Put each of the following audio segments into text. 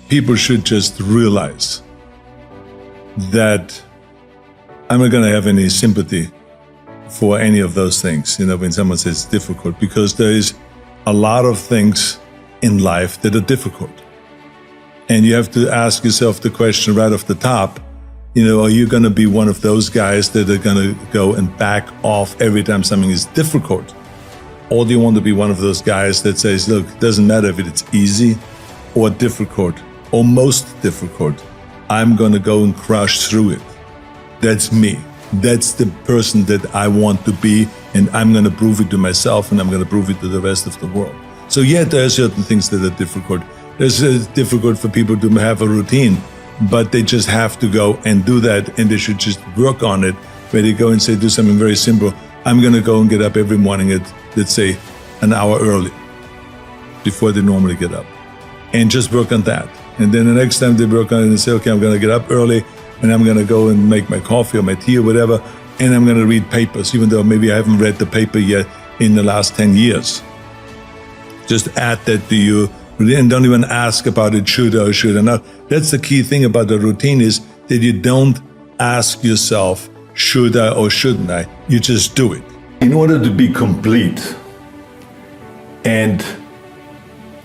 people should just realize that I'm not going to have any sympathy for any of those things, when someone says it's difficult, because there is a lot of things in life that are difficult. And you have to ask yourself the question right off the top, are you going to be one of those guys that are going to go and back off every time something is difficult? Or do you want to be one of those guys that says, look, it doesn't matter if it's easy or difficult or most difficult, I'm going to go and crush through it. That's me. That's the person that I want to be, and I'm going to prove it to myself, and I'm going to prove it to the rest of the world. So yeah, there are certain things that are difficult. It's difficult for people to have a routine, but they just have to go and do that, and they should just work on it, where they go and say, do something very simple. I'm going to go and get up every morning at, let's say, an hour early, before they normally get up, and just work on that. And then the next time they work on it and say, okay, I'm going to get up early, and I'm going to go and make my coffee or my tea or whatever, and I'm going to read papers, even though maybe I haven't read the paper yet in the last 10 years. Just add that to you, and don't even ask about it, should I or should I not. That's the key thing about the routine, is that you don't ask yourself, should I or shouldn't I? You just do it. In order to be complete, and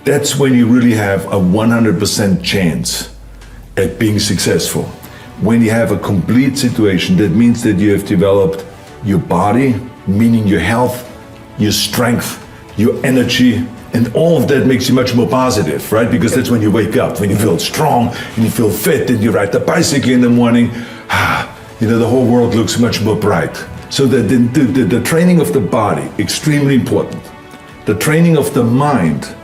that's when you really have a 100% chance at being successful. When you have a complete situation, that means that you have developed your body, meaning your health, your strength, your energy, and all of that makes you much more positive, right? Because that's when you wake up, when you feel strong and you feel fit and you ride the bicycle in the morning, the whole world looks much more bright. So the training of the body, extremely important. The training of the mind,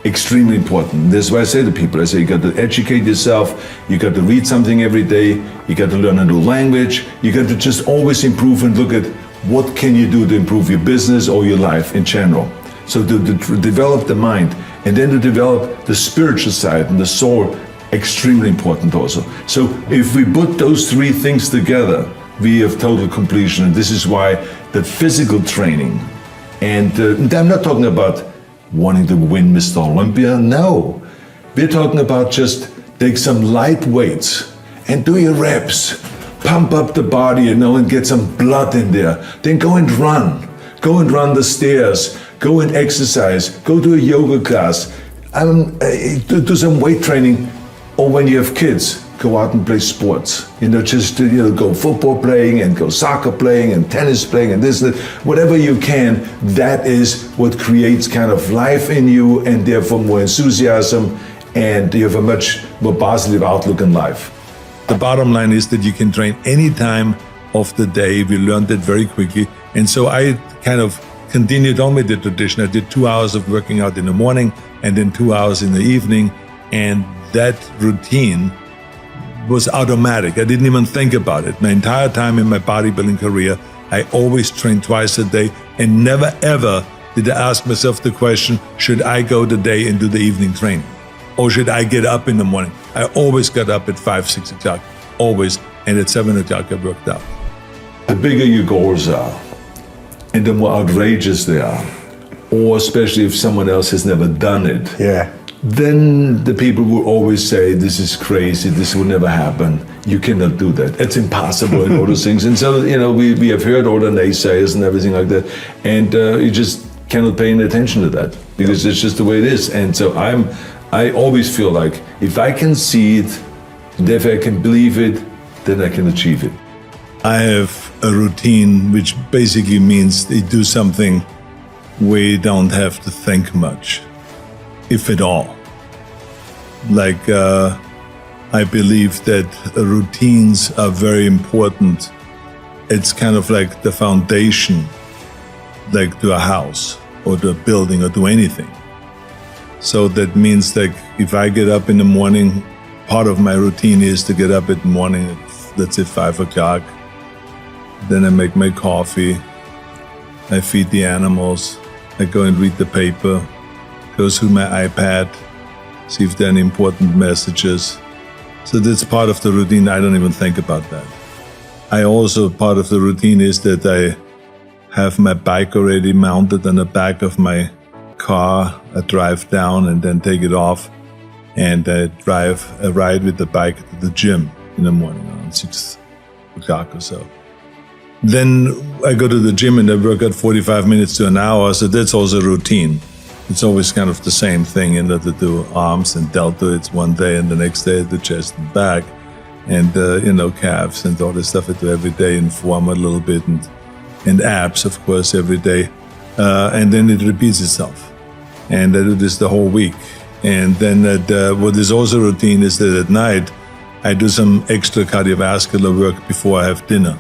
extremely important. That's why I say to people, I say, you got to educate yourself, you got to read something every day, you got to learn a new language, you got to just always improve and look at what can you do to improve your business or your life in general. So to develop the mind, and then to develop the spiritual side and the soul, extremely important also. So if we put those three things together, we have total completion. And this is why the physical training, and I'm not talking about wanting to win Mr. Olympia, no. We're talking about just take some light weights and do your reps. Pump up the body, and get some blood in there. Then go and run. Go and run the stairs. Go and exercise. Go to a yoga class. Do some weight training. Or when you have kids, go out and play sports. Go football playing and go soccer playing and tennis playing and this, whatever you can. That is what creates kind of life in you, and therefore more enthusiasm, and you have a much more positive outlook in life. The bottom line is that you can train any time of the day. We learned that very quickly. And so I kind of continued on with the tradition. I did 2 hours of working out in the morning and then 2 hours in the evening. And that routine was automatic. I didn't even think about it. My entire time in my bodybuilding career, I always trained twice a day, and never ever did I ask myself the question, should I go today and do the evening training? Or should I get up in the morning? I always got up at 5, 6 o'clock, always. And at 7 o'clock I worked out. The bigger your goals are, and the more outrageous they are, or especially if someone else has never done it, then the people will always say, this is crazy, this will never happen, you cannot do that, it's impossible, and all those things. And so, we have heard all the naysayers and everything like that, and you just cannot pay any attention to that, because it's just the way it is. And so I always feel like, if I can see it, and if I can believe it, then I can achieve it. I have a routine which basically means they do something where you don't have to think much, if at all. Like, I believe that routines are very important. It's kind of like the foundation, like to a house or to a building or to anything. So that means that if I get up in the morning, part of my routine is to get up in the morning at, let's say, 5 o'clock. Then I make my coffee, I feed the animals, I go and read the paper, go through my iPad, see if there are any important messages. So that's part of the routine. I don't even think about that. I also, part of the routine is that I have my bike already mounted on the back of my car. I drive down and then take it off and I ride with the bike to the gym in the morning around 6 o'clock or so. Then I go to the gym and I work out 45 minutes to an hour, so that's also routine. It's always kind of the same thing, in that I do arms and deltoids one day, and the next day I do chest and back, and calves and all this stuff I do every day, and form a little bit, and abs, of course, every day. And then it repeats itself. And I do this the whole week. And then what is also routine is that at night I do some extra cardiovascular work before I have dinner.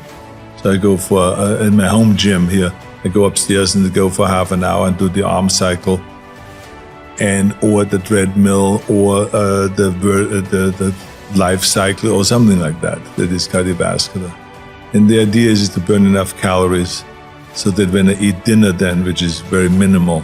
So I go for, in my home gym here, I go upstairs and go for half an hour and do the arm cycle, or the treadmill, or the life cycle, or something like that is cardiovascular. And the idea is to burn enough calories so that when I eat dinner then, which is very minimal,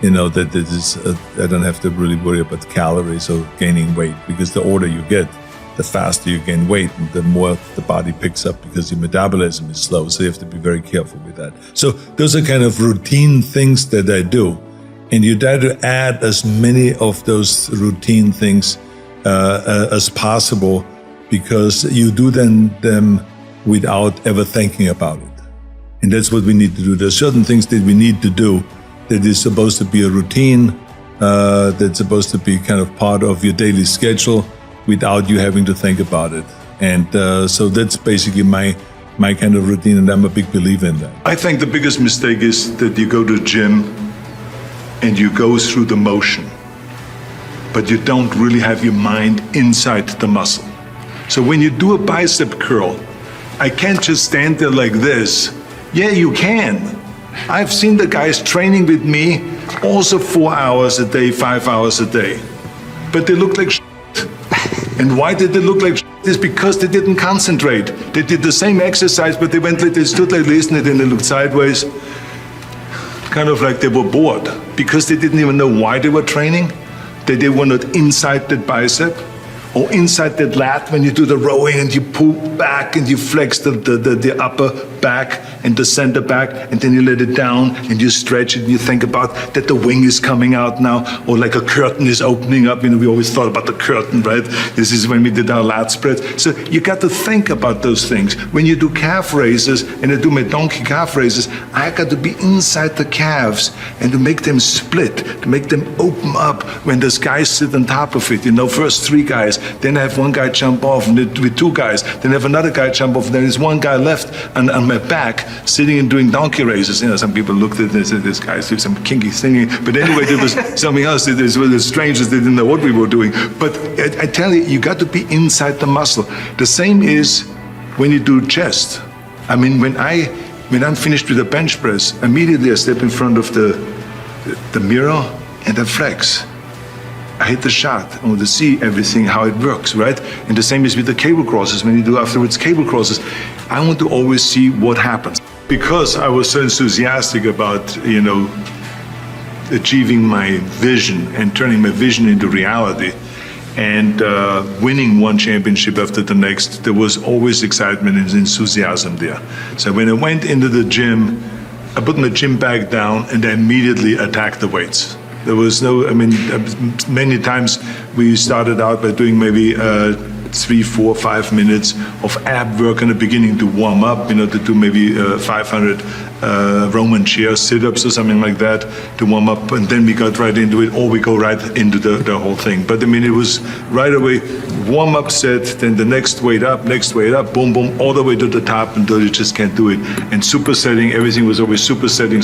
that it is, I don't have to really worry about calories or gaining weight, because the older you get, the faster you gain weight and the more the body picks up, because your metabolism is slow. So you have to be very careful with that. So those are kind of routine things that I do. And you try to add as many of those routine things as possible, because you do them without ever thinking about it. And that's what we need to do. There's certain things that we need to do that is supposed to be a routine, that's supposed to be kind of part of your daily schedule without you having to think about it. And so that's basically my kind of routine, and I'm a big believer in that. I think the biggest mistake is that you go to the gym and you go through the motion, but you don't really have your mind inside the muscle. So when you do a bicep curl, I can't just stand there like this. Yeah, you can. I've seen the guys training with me also 4 hours a day, 5 hours a day, but they look like shit. And why did they look like shit? It's because they didn't concentrate. They did the same exercise, but they stood like this, and then they looked sideways, kind of like they were bored, because they didn't even know why they were training. They were not inside that bicep or inside that lat when you do the rowing and you pull back and you flex the upper back and the center back, and then you let it down and you stretch it and you think about that the wing is coming out now, or like a curtain is opening up. We always thought about the curtain, right? This is when we did our lat spread. So you got to think about those things. When you do calf raises, and I do my donkey calf raises, I got to be inside the calves and to make them split, to make them open up when those guys sit on top of it. First 3 guys, then I have one guy jump off, and with 2 guys, then I have another guy jump off, and then there's one guy left on my back sitting and doing donkey raises. Some people looked at it and said, this guy's doing some kinky singing. But anyway, there was something else. It was strange. They didn't know what we were doing. But I tell you got to be inside the muscle. The same is when you do chest. I mean, when I'm finished with the bench press, immediately I step in front of the mirror and I flex. I hit the shot. I want to see everything, how it works, right? And the same is with the cable crosses. When you do afterwards cable crosses, I want to always see what happens. Because I was so enthusiastic about, achieving my vision and turning my vision into reality, and winning one championship after the next, there was always excitement and enthusiasm there. So when I went into the gym, I put my gym bag down and I immediately attacked the weights. There was many times we started out by doing maybe 3, 4, 5 minutes of ab work in the beginning to warm up, to do maybe 500 Roman chair sit-ups or something like that to warm up, and then we got right into it, or we go right into the whole thing. But it was right away, warm-up set, then the next weight up, boom, boom, all the way to the top until you just can't do it. And supersetting, everything was always supersetting,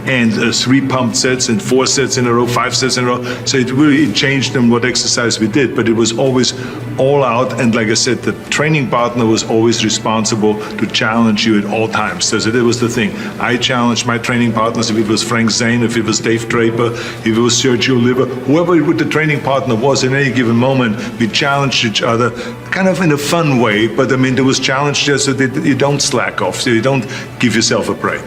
and 3 pumped sets and 4 sets in a row, 5 sets in a row. So it changed on what exercise we did, but it was always all out. And like I said, the training partner was always responsible to challenge you at all times. So that was the thing. I challenged my training partners, if it was Frank Zane, if it was Dave Draper, if it was Sergio Oliva, whoever the training partner was in any given moment, we challenged each other kind of in a fun way, but there was challenge there so that you don't slack off, so you don't give yourself a break.